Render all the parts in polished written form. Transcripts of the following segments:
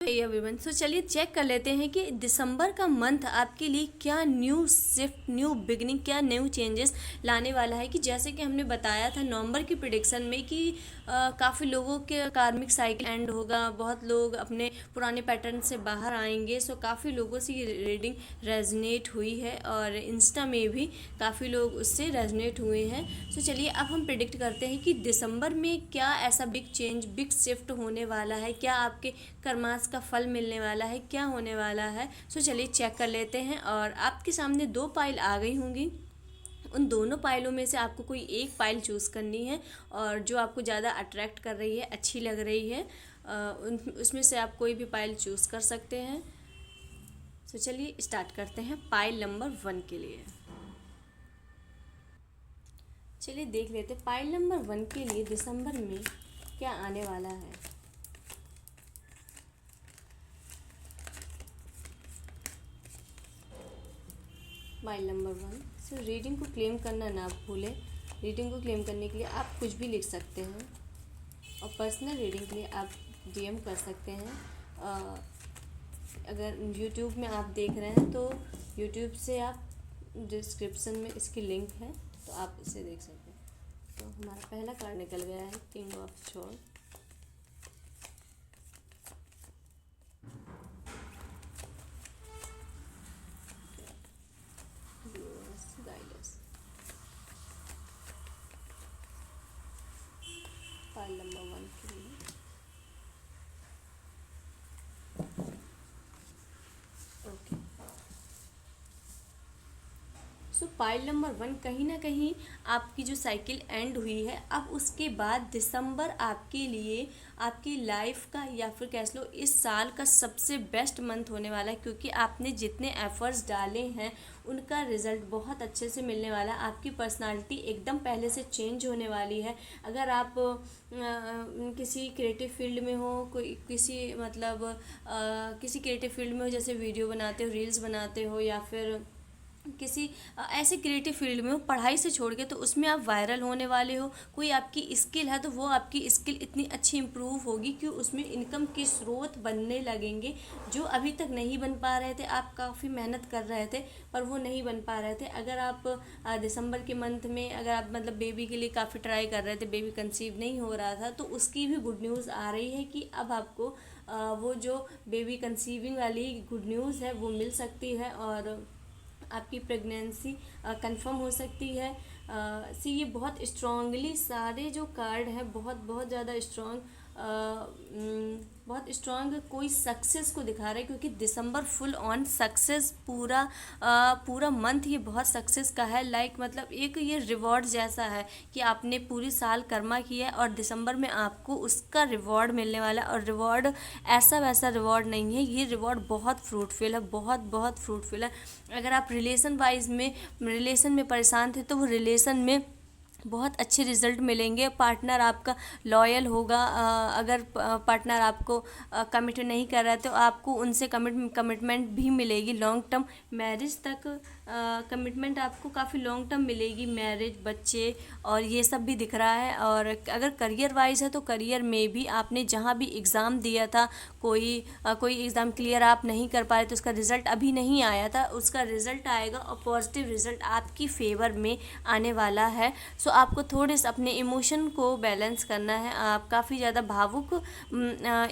Everyone, सो चलिए check कर लेते हैं कि दिसंबर का मंथ आपके लिए क्या न्यू शिफ्ट, न्यू बिगनिंग, क्या न्यू चेंजेस लाने वाला है। कि जैसे कि हमने बताया था नवंबर की प्रिडिक्शन में कि काफ़ी लोगों के कार्मिक साइकिल एंड होगा, बहुत लोग अपने पुराने पैटर्न से बाहर आएंगे। सो काफ़ी लोगों से ये रीडिंग रेजनेट हुई है और इंस्टा में भी काफ़ी लोग उससे रेजनेट हुए हैं। सो चलिए अब हम प्रिडिक्ट करते हैं कि दिसंबर में क्या ऐसा बिग चेंज, बिग शिफ्ट होने वाला है, क्या आपके कर्मास का फल मिलने वाला है, क्या होने वाला है। सो चलिए चेक कर लेते हैं। और आपके सामने दो पाइल आ गई होंगी, उन दोनों पाइलों में से आपको कोई एक पाइल चूज़ करनी है और जो आपको ज़्यादा अट्रैक्ट कर रही है, अच्छी लग रही है, उसमें से आप कोई भी पाइल चूज़ कर सकते हैं। तो चलिए स्टार्ट करते हैं पाइल नंबर 1 के लिए। चलिए देख लेते हैं पाइल नंबर 1 के लिए दिसंबर में क्या आने वाला है। Pile number 1। सो रीडिंग को क्लेम करना ना भूलें। रीडिंग को क्लेम करने के लिए आप कुछ भी लिख सकते हैं और पर्सनल रीडिंग के लिए आप डीएम कर सकते हैं। अगर यूट्यूब में आप देख रहे हैं तो यूट्यूब से आप डिस्क्रिप्शन में इसकी लिंक है, तो आप इसे देख सकते हैं। तो हमारा पहला कार्ड निकल गया है king of sword. Guidance. Pile number 1 के लिए ओके। सो पाइल नंबर 1 कहीं ना कहीं आपकी जो साइकिल एंड हुई है, अब उसके बाद दिसंबर आपके लिए, आपकी लाइफ का या फिर कह लो इस साल का सबसे बेस्ट मंथ होने वाला है, क्योंकि आपने जितने एफर्ट्स डाले हैं उनका रिजल्ट बहुत अच्छे से मिलने वाला है। आपकी पर्सनालिटी एकदम पहले से चेंज होने वाली है। अगर आप किसी क्रिएटिव फील्ड में हो, कोई किसी मतलब किसी क्रिएटिव फील्ड में हो, जैसे वीडियो बनाते हो, रील्स बनाते हो, या फिर किसी ऐसे क्रिएटिव फील्ड में हो पढ़ाई से छोड़ के, तो उसमें आप वायरल होने वाले हो। कोई आपकी स्किल है तो वो आपकी स्किल इतनी अच्छी इम्प्रूव होगी कि उसमें इनकम के स्रोत बनने लगेंगे जो अभी तक नहीं बन पा रहे थे। आप काफ़ी मेहनत कर रहे थे पर वो नहीं बन पा रहे थे। अगर आप दिसंबर के मंथ में अगर आप मतलब बेबी के लिए काफ़ी ट्राई कर रहे थे, बेबी कंसीव नहीं हो रहा था, तो उसकी भी गुड न्यूज़ आ रही है कि अब आपको वो जो बेबी कंसीविंग वाली गुड न्यूज़ है वो मिल सकती है और आपकी प्रेगनेंसी कंफर्म हो सकती है। सी ये बहुत स्ट्रांगली सारे जो कार्ड हैं बहुत बहुत ज़्यादा स्ट्रांग, बहुत स्ट्रांग कोई सक्सेस को दिखा रहा है, क्योंकि दिसंबर फुल ऑन सक्सेस, पूरा मंथ ये बहुत सक्सेस का है। मतलब एक ये रिवॉर्ड जैसा है कि आपने पूरी साल कर्मा किया है और दिसंबर में आपको उसका रिवॉर्ड मिलने वाला है। और रिवॉर्ड ऐसा वैसा रिवॉर्ड नहीं है, ये रिवॉर्ड बहुत फ्रूटफुल है, बहुत बहुत फ्रूटफुल है। अगर आप रिलेशन में परेशान थे तो वो रिलेशन में बहुत अच्छे रिजल्ट मिलेंगे। पार्टनर आपका लॉयल होगा। अगर पार्टनर आपको कमिट नहीं कर रहा है तो आपको उनसे कमिटमेंट भी मिलेगी लॉन्ग टर्म, मैरिज तक कमिटमेंट आपको काफ़ी लॉन्ग टर्म मिलेगी। मैरिज, बच्चे और ये सब भी दिख रहा है। और अगर करियर वाइज है तो करियर में भी आपने जहाँ भी एग्ज़ाम दिया था, कोई एग्ज़ाम क्लियर आप नहीं कर पाए तो उसका रिज़ल्ट अभी नहीं आया था, उसका रिज़ल्ट आएगा और पॉजिटिव रिज़ल्ट आपकी फेवर में आने वाला है। सो आपको थोड़े से अपने इमोशन को बैलेंस करना है। आप काफ़ी ज़्यादा भावुक,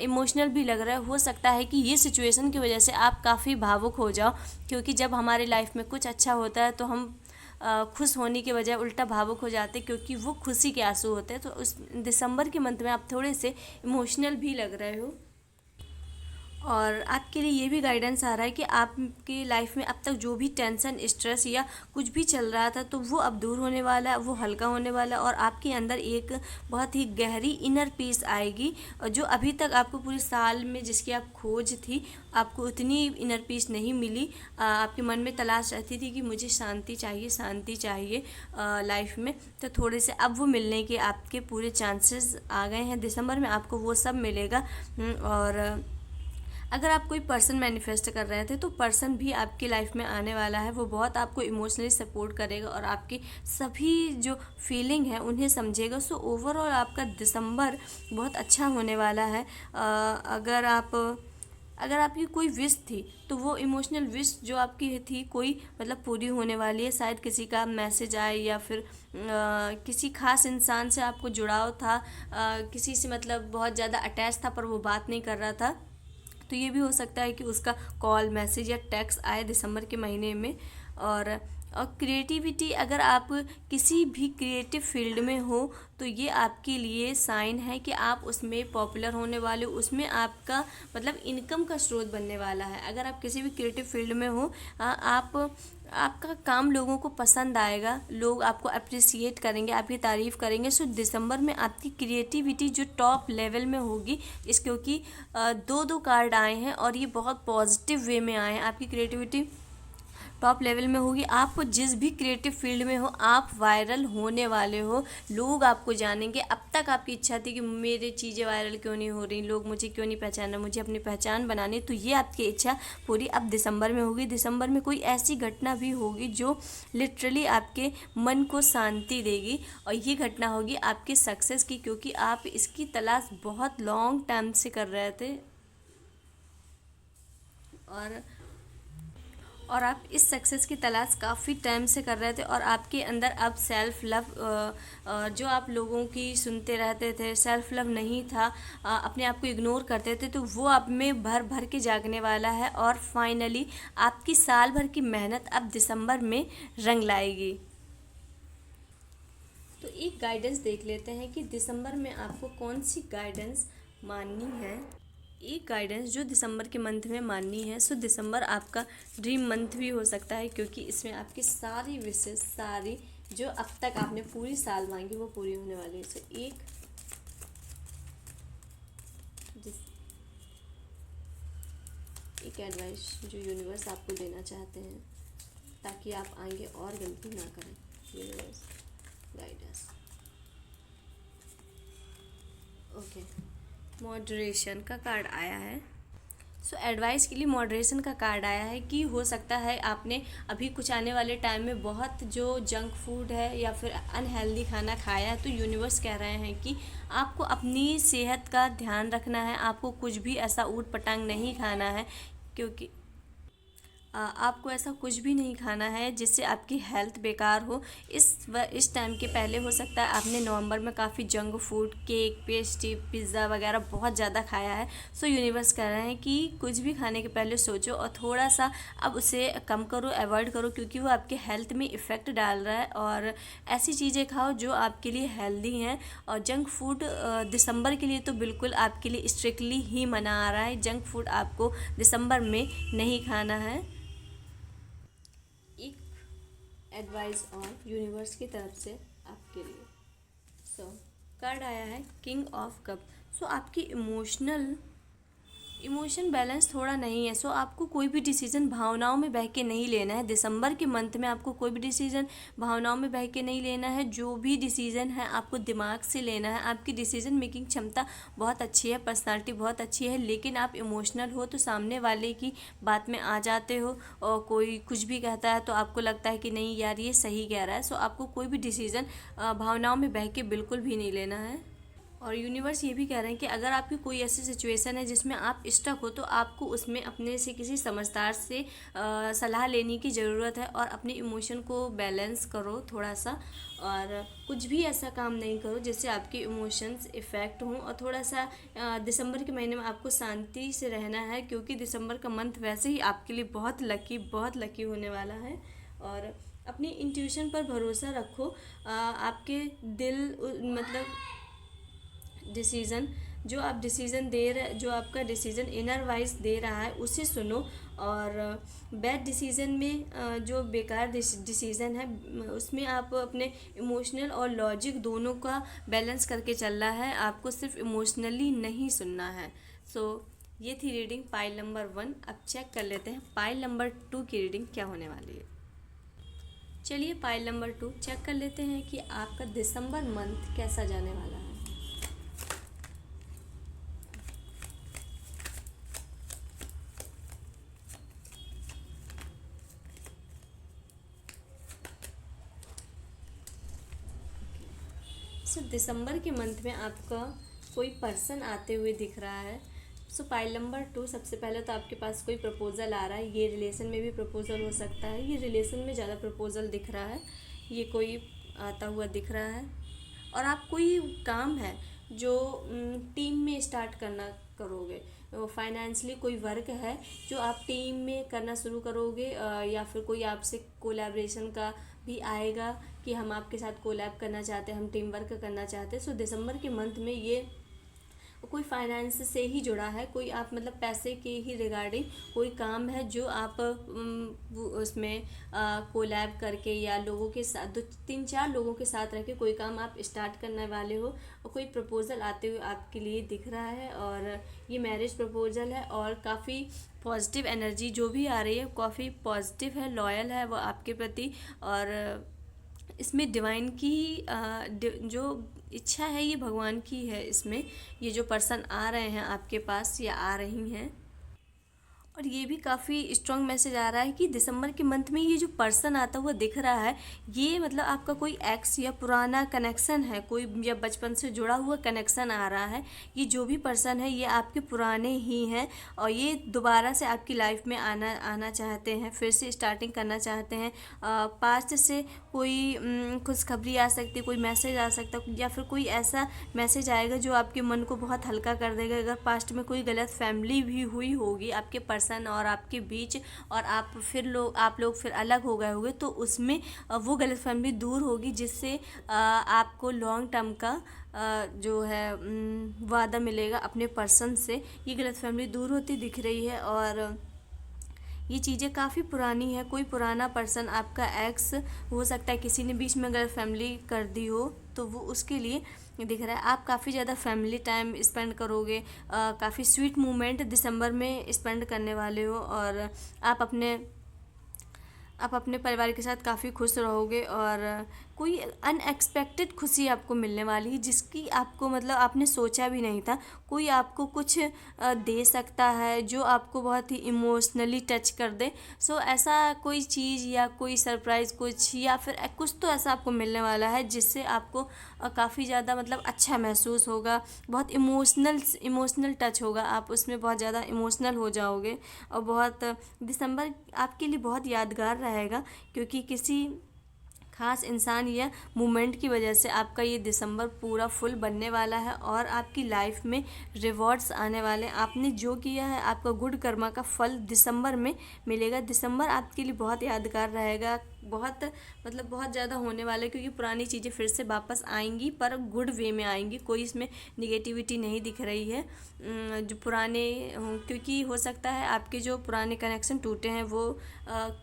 इमोशनल भी लग रहा है। हो सकता है कि ये सिचुएशन की वजह से आप काफ़ी भावुक हो जाओ, क्योंकि जब हमारे लाइफ में कुछ अच्छा होता है तो हम खुश होने के बजाय उल्टा भावुक हो जाते हैं, क्योंकि वो खुशी के आंसू होते हैं। तो उस दिसंबर के मंथ में आप थोड़े से इमोशनल भी लग रहे हो। और आपके लिए ये भी गाइडेंस आ रहा है कि आपकी लाइफ में अब तक जो भी टेंशन, स्ट्रेस या कुछ भी चल रहा था तो वो अब दूर होने वाला है, वो हल्का होने वाला है और आपके अंदर एक बहुत ही गहरी इनर पीस आएगी। और जो अभी तक आपको पूरे साल में जिसकी आप खोज थी, आपको उतनी इनर पीस नहीं मिली। आपके मन में तलाश रहती थी कि मुझे शांति चाहिए, शांति चाहिए लाइफ में, तो थोड़े से अब वो मिलने के आपके पूरे चांसेस आ गए हैं। दिसंबर में आपको वो सब मिलेगा। और अगर आप कोई पर्सन मैनिफेस्ट कर रहे थे तो पर्सन भी आपकी लाइफ में आने वाला है। वो बहुत आपको इमोशनली सपोर्ट करेगा और आपकी सभी जो फीलिंग है उन्हें समझेगा। सो ओवरऑल आपका दिसंबर बहुत अच्छा होने वाला है। अगर आप अगर आपकी कोई विश थी तो वो इमोशनल विश जो आपकी थी कोई मतलब पूरी होने वाली है। शायद किसी का मैसेज आए या फिर किसी खास इंसान से आपको जुड़ाव था, किसी से मतलब बहुत ज़्यादा अटैच था पर वो बात नहीं कर रहा था, तो ये भी हो सकता है कि उसका कॉल मैसेज या टेक्स्ट आए दिसंबर के महीने में। और क्रिएटिविटी, अगर आप किसी भी क्रिएटिव फील्ड में हो तो ये आपके लिए साइन है कि आप उसमें पॉपुलर होने वाले हो, उसमें आपका मतलब इनकम का स्रोत बनने वाला है। अगर आप किसी भी क्रिएटिव फील्ड में हो, आप आपका काम लोगों को पसंद आएगा, लोग आपको अप्रिसिएट करेंगे, आपकी तारीफ़ करेंगे। सो दिसंबर में आपकी क्रिएटिविटी जो टॉप लेवल में होगी, इस क्योंकि दो दो कार्ड आए हैं और ये बहुत पॉजिटिव वे में आए हैं। आपकी क्रिएटिविटी टॉप लेवल में होगी। आप जिस भी क्रिएटिव फील्ड में हो आप वायरल होने वाले हो, लोग आपको जानेंगे। अब तक आपकी इच्छा थी कि मेरी चीज़ें वायरल क्यों नहीं हो रही, लोग मुझे क्यों नहीं पहचान रहे, मुझे अपनी पहचान बनानी, तो ये आपकी इच्छा पूरी अब दिसंबर में होगी। दिसंबर में कोई ऐसी घटना भी होगी जो लिटरली आपके मन को शांति देगी, और ये घटना होगी आपके सक्सेस की, क्योंकि आप इसकी तलाश बहुत लॉन्ग टाइम से कर रहे थे। और और आप इस सक्सेस की तलाश काफ़ी टाइम से कर रहे थे, और आपके अंदर अब सेल्फ लव, जो आप लोगों की सुनते रहते थे, सेल्फ लव नहीं था, अपने आप को इग्नोर करते थे, तो वो आप में भर भर के जागने वाला है। और फाइनली आपकी साल भर की मेहनत अब दिसंबर में रंग लाएगी। तो एक गाइडेंस देख लेते हैं कि दिसंबर में आपको कौन सी गाइडेंस माननी है। एक गाइडेंस जो दिसंबर के मंथ में माननी है, सो दिसंबर आपका ड्रीम मंथ भी हो सकता है, क्योंकि इसमें आपकी सारी विशेष, सारी जो अब तक आपने पूरी साल मांगी वो पूरी होने वाली है। सो एक एडवाइस जो यूनिवर्स आपको देना चाहते हैं ताकि आप आगे और गलती ना करें। यूनिवर्स गाइडेंस, ओके, मॉडरेशन का कार्ड आया है। सो एडवाइस के लिए मॉडरेशन का कार्ड आया है कि हो सकता है आपने अभी कुछ आने वाले टाइम में बहुत जो जंक फूड है या फिर अनहेल्दी खाना खाया है, तो यूनिवर्स कह रहे हैं कि आपको अपनी सेहत का ध्यान रखना है, आपको कुछ भी ऐसा ऊट पटांग नहीं खाना है, क्योंकि आपको ऐसा कुछ भी नहीं खाना है जिससे आपकी हेल्थ बेकार हो। इस टाइम के पहले हो सकता है आपने नवंबर में काफ़ी junk food, cake, pastry, pizza वगैरह बहुत ज़्यादा खाया है। सो यूनिवर्स कह रहे हैं कि कुछ भी खाने के पहले सोचो और थोड़ा सा अब उसे कम करो, अवॉइड करो, क्योंकि वो आपके हेल्थ में इफ़ेक्ट डाल रहा है। और ऐसी चीज़ें खाओ जो आपके लिए हेल्दी हैं। और जंक फूड दिसंबर के लिए तो बिल्कुल आपके लिए स्ट्रिक्टली ही मना आ रहा है, जंक फूड आपको दिसंबर में नहीं खाना है। एक एडवाइस और यूनिवर्स की तरफ से आपके लिए। सो कार्ड आया है किंग ऑफ कप। सो आपकी इमोशन बैलेंस थोड़ा नहीं है। सो आपको कोई भी डिसीजन भावनाओं में बह के नहीं लेना है। दिसंबर के मंथ में आपको कोई भी डिसीजन भावनाओं में बह के नहीं लेना है। जो भी डिसीजन है आपको दिमाग से लेना है। आपकी डिसीजन मेकिंग क्षमता बहुत अच्छी है, पर्सनालिटी बहुत अच्छी है, लेकिन आप इमोशनल हो तो सामने वाले की बात में आ जाते हो, और कोई कुछ भी कहता है तो आपको लगता है कि नहीं यार ये सही कह रहा है। सो आपको कोई भी डिसीजन भावनाओं में बह के बिल्कुल भी नहीं लेना है। और यूनिवर्स ये भी कह रहे हैं कि अगर आपकी कोई ऐसी सिचुएशन है जिसमें आप स्टक हो, तो आपको उसमें अपने से किसी समझदार से सलाह लेने की ज़रूरत है, और अपने इमोशन को बैलेंस करो थोड़ा सा, और कुछ भी ऐसा काम नहीं करो जिससे आपके इमोशंस इफ़ेक्ट हों। और थोड़ा सा दिसंबर के महीने में आपको शांति से रहना है, क्योंकि दिसंबर का मंथ वैसे ही आपके लिए बहुत लकी होने वाला है। और अपनी इंट्यूशन पर भरोसा रखो। आपके दिल मतलब डिसीज़न जो आप डिसीज़न दे रहे, जो आपका डिसीज़न इनर वाइज दे रहा है उसे सुनो। और बैड डिसीज़न में जो बेकार डिसीज़न है उसमें आप अपने इमोशनल और लॉजिक दोनों का बैलेंस करके चलना है, आपको सिर्फ इमोशनली नहीं सुनना है। सो ये थी रीडिंग पाइल नंबर 1। अब चेक कर लेते हैं पाइल नंबर 2 की रीडिंग क्या होने वाली है। चलिए पाइल नंबर 2 चेक कर लेते हैं कि आपका दिसंबर मंथ कैसा जाने वाला है। सो दिसंबर के मंथ में आपका कोई पर्सन आते हुए दिख रहा है। सो पाइल नंबर 2, सबसे पहले तो आपके पास कोई प्रपोज़ल आ रहा है। ये रिलेशन में भी प्रपोज़ल हो सकता है, ये रिलेशन में ज़्यादा प्रपोज़ल दिख रहा है, ये कोई आता हुआ दिख रहा है। और आप कोई काम है जो टीम में स्टार्ट करना करोगे, फाइनेंशियली कोई वर्क है जो आप टीम में करना शुरू करोगे, या फिर कोई आपसे कोलैबोरेशन का भी आएगा कि हम आपके साथ कोलैब करना चाहते हैं, हम टीम वर्क करना चाहते हैं। सो दिसंबर के मंथ में ये कोई फाइनेंस से ही जुड़ा है, कोई आप मतलब पैसे के ही रिगार्डिंग कोई काम है जो आप उसमें कोलैब करके या लोगों के साथ 2-3-4 लोगों के साथ रह के कोई काम आप स्टार्ट करने वाले हो, और कोई प्रपोज़ल आते हुए आपके लिए दिख रहा है। और ये मैरिज प्रपोज़ल है, और काफ़ी पॉजिटिव एनर्जी जो भी आ रही है काफ़ी पॉजिटिव है, लॉयल है वो आपके प्रति। और इसमें डिवाइन की जो इच्छा है ये भगवान की है। इसमें ये जो पर्सन आ रहे हैं आपके पास या आ रही हैं, और ये भी काफ़ी स्ट्रॉन्ग मैसेज आ रहा है कि दिसंबर के मंथ में ये जो पर्सन आता हुआ दिख रहा है, ये मतलब आपका कोई एक्स या पुराना कनेक्शन है, कोई या बचपन से जुड़ा हुआ कनेक्शन आ रहा है। ये जो भी पर्सन है ये आपके पुराने ही हैं, और ये दोबारा से आपकी लाइफ में आना चाहते हैं, फिर से स्टार्टिंग करना चाहते हैं। पास्ट से कोई खुशखबरी आ सकती है, कोई मैसेज आ सकता है, या फिर कोई ऐसा मैसेज आएगा जो आपके मन को बहुत हल्का कर देगा। अगर पास्ट में कोई गलत फैमिली भी हुई होगी आपके पर्सन और आपके बीच, और आप लोग फिर अलग हो गए होंगे, तो उसमें वो गलत फैमिली दूर होगी, जिससे आपको लॉन्ग टर्म का जो है वादा मिलेगा अपने पर्सन से। ये गलत फैमिली दूर होती दिख रही है, और ये चीज़ें काफ़ी पुरानी है। कोई पुराना पर्सन आपका एक्स हो सकता है, किसी ने बीच में गलत फैमिली कर दी हो, तो वो उसके लिए दिख रहा है। आप काफ़ी ज़्यादा फैमिली टाइम स्पेंड करोगे, काफ़ी स्वीट मोमेंट दिसंबर में स्पेंड करने वाले हो, और आप अपने परिवार के साथ काफ़ी खुश रहोगे। और कोई अनएक्सपेक्टेड खुशी आपको मिलने वाली है, जिसकी आपको मतलब आपने सोचा भी नहीं था। कोई आपको कुछ दे सकता है जो आपको बहुत ही इमोशनली टच कर दे। सो ऐसा कोई चीज़ या कोई सरप्राइज़ कुछ, या फिर कुछ तो ऐसा आपको मिलने वाला है जिससे आपको काफ़ी ज़्यादा मतलब अच्छा महसूस होगा, बहुत इमोशनल टच होगा, आप उसमें बहुत ज़्यादा इमोशनल हो जाओगे। और बहुत दिसंबर आपके लिए बहुत यादगार रहेगा, क्योंकि किसी खास इंसान या मोमेंट की वजह से आपका ये दिसंबर पूरा फुल बनने वाला है, और आपकी लाइफ में रिवॉर्ड्स आने वाले हैं। आपने जो किया है आपका गुड कर्मा का फल दिसंबर में मिलेगा। दिसंबर आपके लिए बहुत यादगार रहेगा, बहुत मतलब बहुत ज़्यादा होने वाला है, क्योंकि पुरानी चीज़ें फिर से वापस आएंगी, पर गुड वे में आएंगी। कोई इसमें निगेटिविटी नहीं दिख रही है। जो पुराने क्योंकि हो सकता है आपके जो पुराने कनेक्शन टूटे हैं वो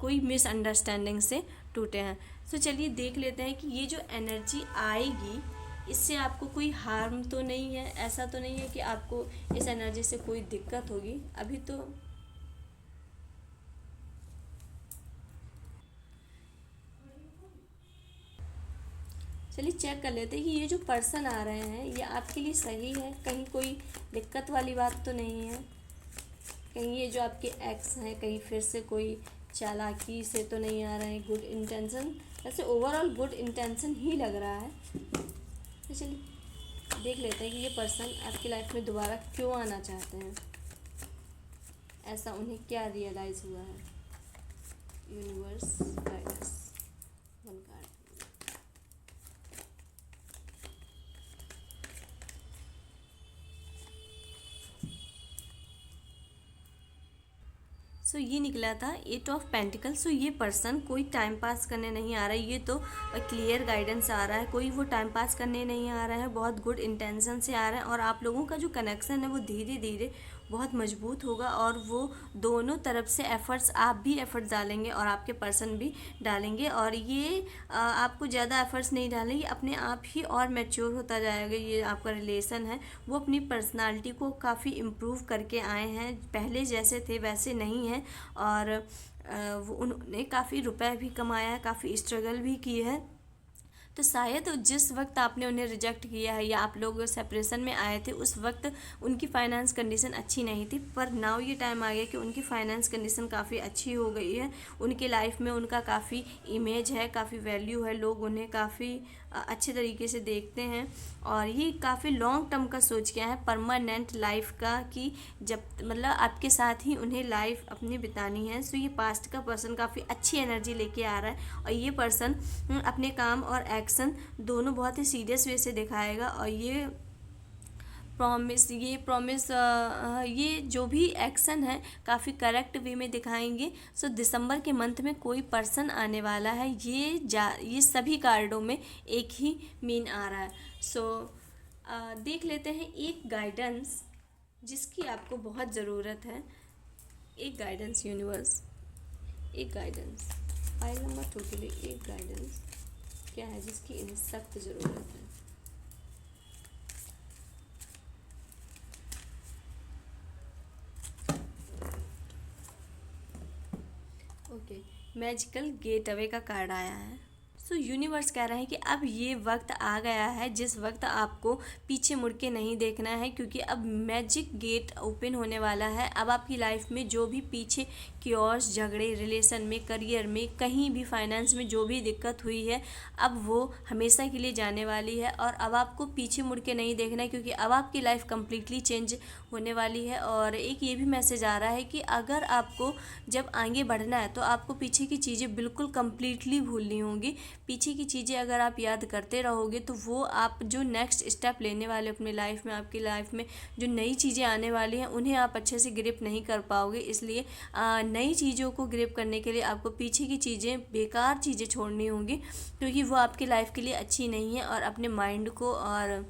कोई मिसअंडरस्टैंडिंग से टूटे हैं। सो चलिए देख लेते हैं कि ये जो एनर्जी आएगी इससे आपको कोई हार्म तो नहीं है, ऐसा तो नहीं है कि आपको इस एनर्जी से कोई दिक्कत होगी अभी तो। चलिए चेक कर लेते हैं कि ये जो पर्सन आ रहे हैं ये आपके लिए सही है, कहीं कोई दिक्कत वाली बात तो नहीं है, कहीं ये जो आपके एक्स हैं कहीं फिर से कोई चालाकी से तो नहीं आ रहे हैं। गुड इंटेंशन, वैसे ओवरऑल गुड इंटेंशन ही लग रहा है। तो चलिए देख लेते हैं कि ये पर्सन आपकी लाइफ में दोबारा क्यों आना चाहते हैं, ऐसा उन्हें क्या रियलाइज़ हुआ है। Universe guidance, one card. So ये निकला था 8 ऑफ पेंटिकल। सो ये पर्सन कोई टाइम पास करने नहीं आ रहा है, ये तो क्लियर गाइडेंस आ रहा है। कोई वो टाइम पास करने नहीं आ रहा है, बहुत गुड इंटेंशन से आ रहा है। और आप लोगों का जो कनेक्शन है वो धीरे धीरे बहुत मजबूत होगा, और वो दोनों तरफ से एफ़र्ट्स, आप भी एफ़र्ट्स डालेंगे और आपके पर्सन भी डालेंगे। और ये आपको ज़्यादा एफ़र्ट्स नहीं डालेंगे, अपने आप ही और मैच्योर होता जाएगा। ये आपका रिलेशन है वो अपनी पर्सनालिटी को काफ़ी इम्प्रूव करके आए हैं, पहले जैसे थे वैसे नहीं हैं। और वो उन्होंने काफ़ी रुपए भी कमाया है, काफ़ी स्ट्रगल भी की है। तो शायद जिस वक्त आपने उन्हें रिजेक्ट किया है या आप लोग सेपरेशन में आए थे उस वक्त उनकी फाइनेंस कंडीशन अच्छी नहीं थी, पर नाउ ये टाइम आ गया कि उनकी फाइनेंस कंडीशन काफ़ी अच्छी हो गई है। उनके लाइफ में उनका काफ़ी इमेज है, काफ़ी वैल्यू है, लोग उन्हें काफ़ी अच्छे तरीके से देखते हैं। और ये काफ़ी लॉन्ग टर्म का सोच के है, परमानेंट लाइफ का, कि जब मतलब आपके साथ ही उन्हें लाइफ अपनी बितानी है। सो ये पास्ट का पर्सन काफ़ी अच्छी एनर्जी लेके आ रहा है और ये पर्सन अपने काम और एक्शन दोनों बहुत ही सीरियस वे से दिखाएगा। और ये प्रॉमिस ये जो भी एक्शन है काफ़ी करेक्ट वे में दिखाएंगे। सो दिसंबर के मंथ में कोई पर्सन आने वाला है, ये सभी कार्डों में एक ही मीन आ रहा है। सो देख लेते हैं एक गाइडेंस जिसकी आपको बहुत ज़रूरत है। एक गाइडेंस यूनिवर्स, एक गाइडेंस पाइल नंबर 2 के लिए एक गाइडेंस क्या है जिसकी इन्हें सख्त ज़रूरत है। ओके, मैजिकल गेट अवे का कार्ड आया है। सो यूनिवर्स कह रहे हैं कि अब ये वक्त आ गया है जिस वक्त आपको पीछे मुड़ के नहीं देखना है, क्योंकि अब मैजिक गेट ओपन होने वाला है। अब आपकी लाइफ में जो भी पीछे क्योर्स, झगड़े, रिलेशन में, करियर में, कहीं भी फाइनेंस में जो भी दिक्कत हुई है अब वो हमेशा के लिए जाने वाली है। और अब आपको पीछे मुड़ के नहीं देखना है, क्योंकि अब आपकी लाइफ कम्प्लीटली चेंज होने वाली है। और एक ये भी मैसेज आ रहा है कि अगर आपको जब आगे बढ़ना है तो आपको पीछे की चीज़ें बिल्कुल कम्प्लीटली भूलनी होंगी। पीछे की चीज़ें अगर आप याद करते रहोगे तो वो आप जो नेक्स्ट स्टेप लेने वाले अपनी लाइफ में, आपकी लाइफ में जो नई चीज़ें आने वाली हैं उन्हें आप अच्छे से ग्रिप नहीं कर पाओगे। इसलिए नई चीज़ों को ग्रिप करने के लिए आपको पीछे की चीज़ें, बेकार चीज़ें छोड़नी होंगी, क्योंकि वो आपकी लाइफ के लिए अच्छी नहीं है। और अपने माइंड को और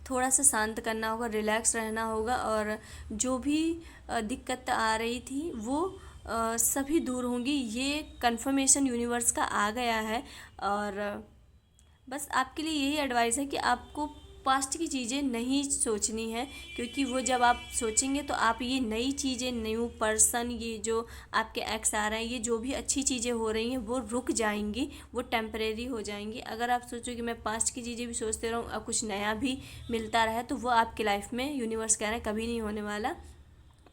थोड़ा सा शांत करना होगा, रिलैक्स रहना होगा। और जो भी दिक्कत आ रही थी वो सभी दूर होंगी। ये कंफर्मेशन यूनिवर्स का आ गया है। और बस आपके लिए यही एडवाइस है कि आपको पास्ट की चीज़ें नहीं सोचनी है, क्योंकि वो जब आप सोचेंगे तो आप ये नई चीज़ें, न्यू पर्सन, ये जो आपके एक्स आ रहे हैं, ये जो भी अच्छी चीज़ें हो रही हैं वो रुक जाएंगी, वो टेम्परेरी हो जाएंगी। अगर आप सोचो कि मैं पास्ट की चीज़ें भी सोचते रहूँ और कुछ नया भी मिलता रहे तो वो आपकी लाइफ में यूनिवर्स कह रहे हैं कभी नहीं होने वाला।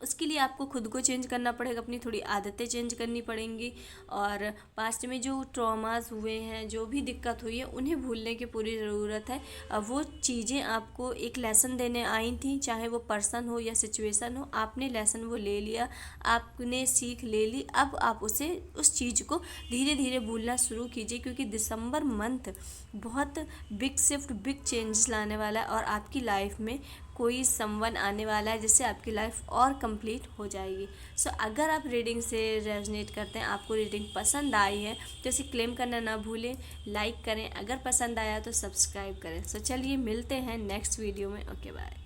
उसके लिए आपको खुद को चेंज करना पड़ेगा, अपनी थोड़ी आदतें चेंज करनी पड़ेंगी। और पास्ट में जो ट्रॉमास हुए हैं, जो भी दिक्कत हुई है, उन्हें भूलने की पूरी ज़रूरत है। वो चीज़ें आपको एक लेसन देने आई थी, चाहे वो पर्सन हो या सिचुएशन हो, आपने लेसन वो ले लिया, आपने सीख ले ली। अब आप उस चीज़ को धीरे धीरे भूलना शुरू कीजिए, क्योंकि दिसंबर मंथ बहुत बिग शिफ्ट, बिग चेंजेस लाने वाला है। और आपकी लाइफ में कोई समवन आने वाला है जिससे आपकी लाइफ और कंप्लीट हो जाएगी। सो अगर आप रीडिंग से रेजोनेट करते हैं, आपको रीडिंग पसंद आई है तो इसे क्लेम करना ना भूलें, लाइक करें, अगर पसंद आया तो सब्सक्राइब करें। सो चलिए मिलते हैं नेक्स्ट वीडियो में। Okay bye.